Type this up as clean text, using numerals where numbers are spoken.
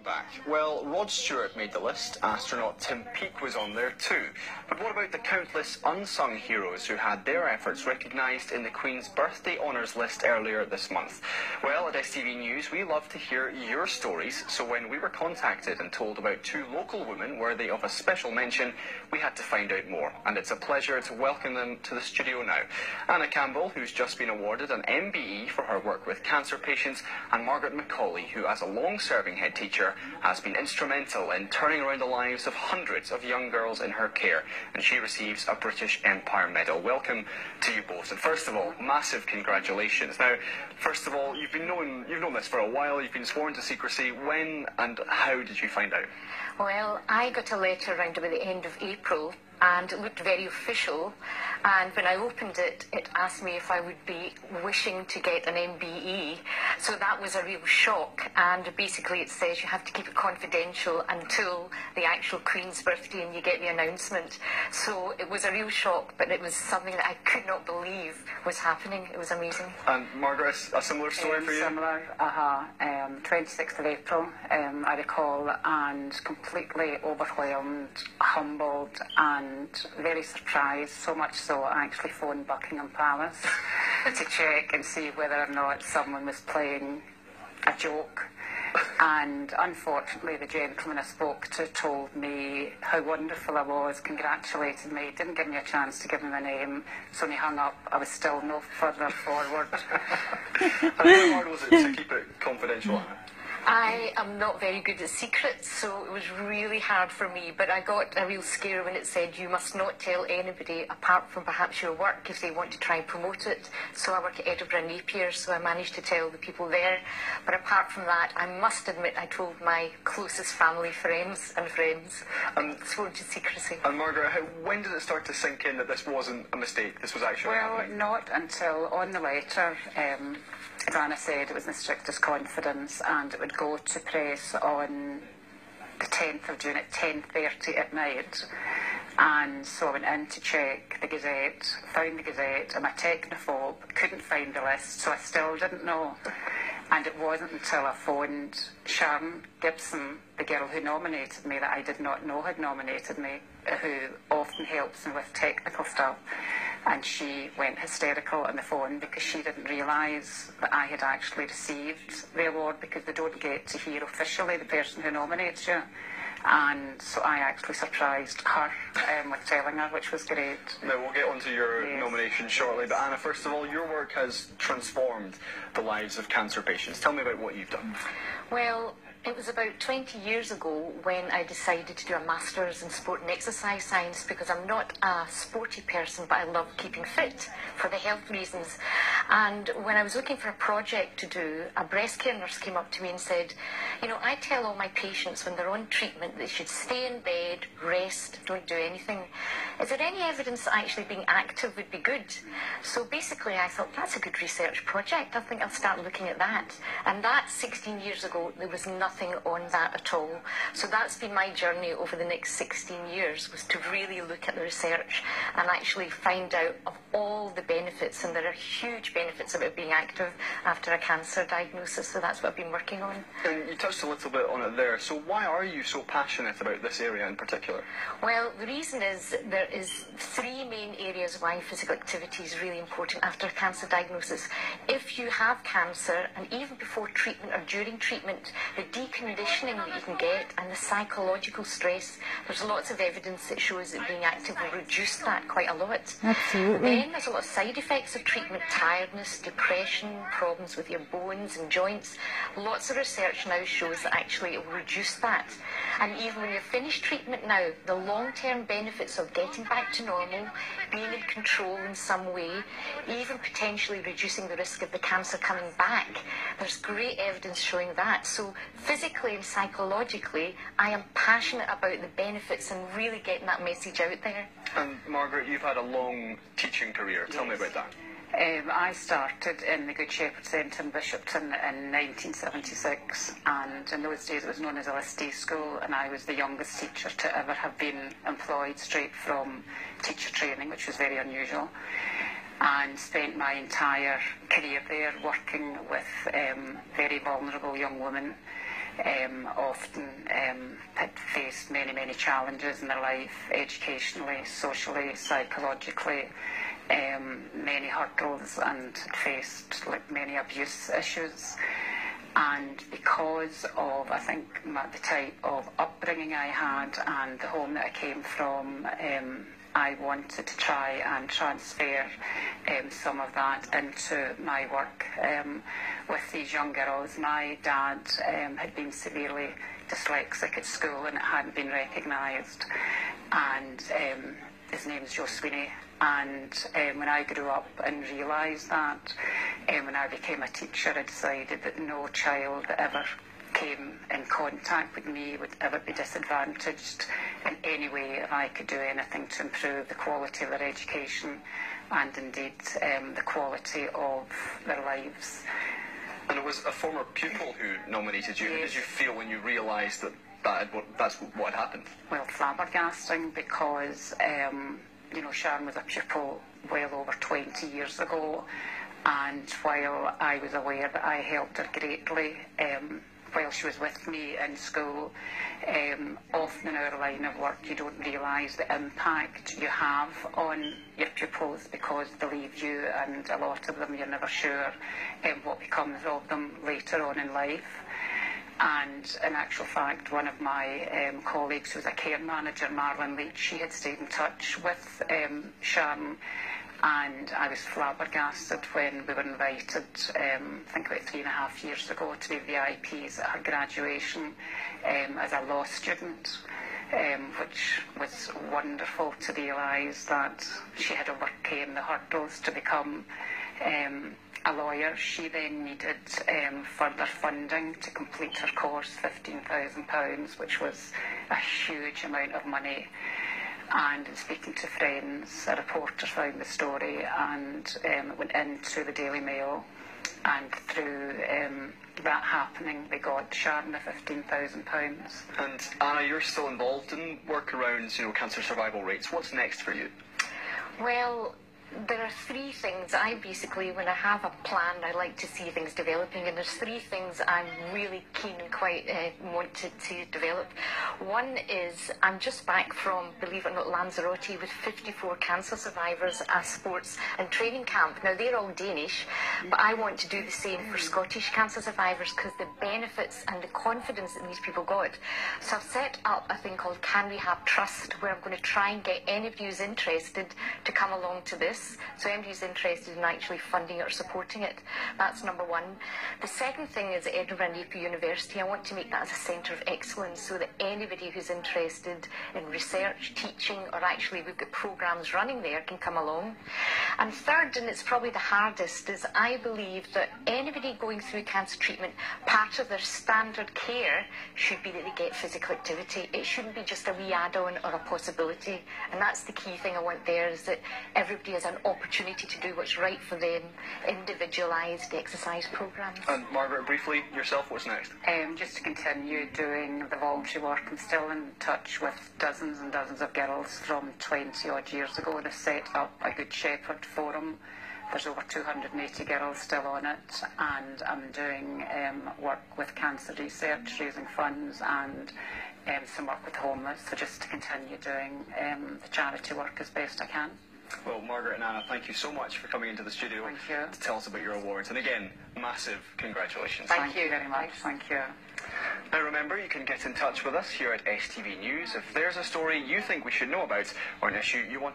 back. Well, Rod Stewart made the list, astronaut Tim Peake was on there too. But what about the countless unsung heroes who had their efforts recognised in the Queen's Birthday Honours list earlier this month? Well, at STV News, we love to hear your stories, so when we were contacted and told about two local women worthy of a special mention, we had to find out more. And it's a pleasure to welcome them to the studio now. Anna Campbell, who's just been awarded an MBE for her work with cancer patients, and Margaret McAuley, who as a long-serving head teacher has been instrumental in turning around the lives of hundreds of young girls in her care, and she receives a British Empire Medal. Welcome to you both, and first of all, massive congratulations. Now, first of all, you've known this for a while, you've been sworn to secrecy. When and how did you find out? Well, I got a letter around about the end of April, and it looked very official, and when I opened it, it asked me if I would be wishing to get an MBE, so that was a real shock. And basically it says you have to keep it confidential until the actual Queen's birthday and you get the announcement. So it was a real shock, but it was something that I could not believe was happening. It was amazing. And Margaret, a similar story for you? Similar, 26th of April, I recall, and completely overwhelmed, humbled, and very surprised, so much so I actually phoned Buckingham Palace to check and see whether or not someone was playing a joke. And unfortunately the gentleman I spoke to told me how wonderful I was, congratulated me, didn't give me a chance to give him a name, so when he hung up I was still no further forward. And how hard was it to keep it confidential? I am not very good at secrets, so it was really hard for me, but I got a real scare when it said you must not tell anybody apart from perhaps your work if they want to try and promote it. So I work at Edinburgh Napier, so I managed to tell the people there, but apart from that, I must admit I told my closest family, friends, sworn to secrecy. And Margaret, when did it start to sink in that this wasn't a mistake, this was actually happening? Not until on the letter, Anna said it was in the strictest confidence and it would go to press on the 10th of June at 10:30 at night. And so I went in to check the Gazette, found the Gazette, I'm a technophobe, couldn't find the list, so I still didn't know. And it wasn't until I phoned Sharon, the girl who nominated me, that I did not know had nominated me, who often helps me with technical stuff. And she went hysterical on the phone because she didn't realise that I had actually received the award, because they don't get to hear officially the person who nominates you. And so I actually surprised her with telling her, which was great. Now, we'll get onto your nomination shortly, but Anna, first of all, your work has transformed the lives of cancer patients. Tell me about what you've done. Well, it was about 20 years ago when I decided to do a Masters in Sport and Exercise Science, because I'm not a sporty person, but I love keeping fit for the health reasons. And when I was looking for a project to do, a breast care nurse came up to me and said, you know, I tell all my patients when they're on treatment they should stay in bed, rest, don't do anything. Is there any evidence that actually being active would be good? So basically I thought, that's a good research project, I think I'll start looking at that. And that 16 years ago, there was nothing on that at all. So that's been my journey over the next 16 years, was to really look at the research and actually find out of all the benefits, and there are huge benefits about being active after a cancer diagnosis, so that's what I've been working on. And you touched a little bit on it there, so why are you so passionate about this area in particular? Well, the reason is there is three main areas why physical activity is really important after a cancer diagnosis. If you have cancer, and even before treatment or during treatment, the deconditioning that you can get and the psychological stress, there's lots of evidence that shows that being active will reduce that quite a lot. Absolutely. Then there's a lot of side effects of treatment: tiredness, depression, problems with your bones and joints. Lots of research now shows that actually it will reduce that. And even when you're finished treatment now, the long-term benefits of getting back to normal, being in control in some way, even potentially reducing the risk of the cancer coming back, there's great evidence showing that. So physically and psychologically, I am passionate about the benefits and really getting that message out there. And Margaret, you've had a long teaching career. Tell me about that. I started in the Good Shepherd Centre in Bishopton in 1976, and in those days it was known as LSD school, and I was the youngest teacher to ever have been employed straight from teacher training, which was very unusual, and spent my entire career there working with very vulnerable young women often had faced many, many challenges in their life, educationally, socially, psychologically, many hurdles, and had faced many abuse issues. And because of, I think, the type of upbringing I had and the home that I came from, I wanted to try and transfer some of that into my work with these young girls. My dad had been severely dyslexic at school and it hadn't been recognised. And his name's Joe Sweeney. And when I grew up and realised that, when I became a teacher, I decided that no child that ever came in contact with me would ever be disadvantaged in any way if I could do anything to improve the quality of their education and indeed the quality of their lives. And it was a former pupil who nominated you. Yes. How did you feel when you realised that that's what happened? Well, flabbergasting, because Sharon was a pupil well over 20 years ago, and while I was aware that I helped her greatly while she was with me in school, often in our line of work you don't realise the impact you have on your pupils, because they leave you, and a lot of them you're never sure what becomes of them later on in life. And in actual fact, one of my colleagues, who was a care manager, Margaret, she had stayed in touch with Sharon, and I was flabbergasted when we were invited, I think about 3.5 years ago, to be VIPs at her graduation as a law student, which was wonderful to realise that she had overcome the hurdles to become a lawyer. She then needed further funding to complete her course, £15,000, which was a huge amount of money. And in speaking to friends, a reporter found the story, and it went into the Daily Mail, and through that happening they got Sharon the £15,000. And Anna, you're still involved in work around cancer survival rates. What's next for you? Well, there are three things. When I have a plan, I like to see things developing, and there's three things I'm really keen and quite wanted to develop. One is, I'm just back from, believe it or not, Lanzarote with 54 cancer survivors at a sports and training camp. Now, they're all Danish, but I want to do the same for Scottish cancer survivors, because the benefits and the confidence that these people got. So I've set up a thing called Can We Have Trust, where I'm going to try and get anybody who's interested to come along to this. So anybody who's interested in actually funding it or supporting it. That's number one. The second thing is at Edinburgh and AP University. I want to make that as a centre of excellence, so that anybody who's interested in research, teaching, or actually we've got programmes running there can come along. And third, and it's probably the hardest, is I believe that anybody going through cancer treatment, part of their standard care should be that they get physical activity. It shouldn't be just a wee add-on or a possibility. And that's the key thing I want there, is that everybody has an opportunity to do what's right for them, individualised exercise programmes. And Margaret, briefly, yourself, what's next? Just to continue doing the voluntary work. I'm still in touch with dozens and dozens of girls from 20 odd years ago. They've set up a Good Shepherd forum. There's over 280 girls still on it, and I'm doing work with cancer research, raising funds, and some work with the homeless. So just to continue doing the charity work as best I can. Well, Margaret and Anna, thank you so much for coming into the studio to tell us about your awards. And again, massive congratulations. Thank you very much. Thank you. Now remember, you can get in touch with us here at STV News if there's a story you think we should know about or an issue you want to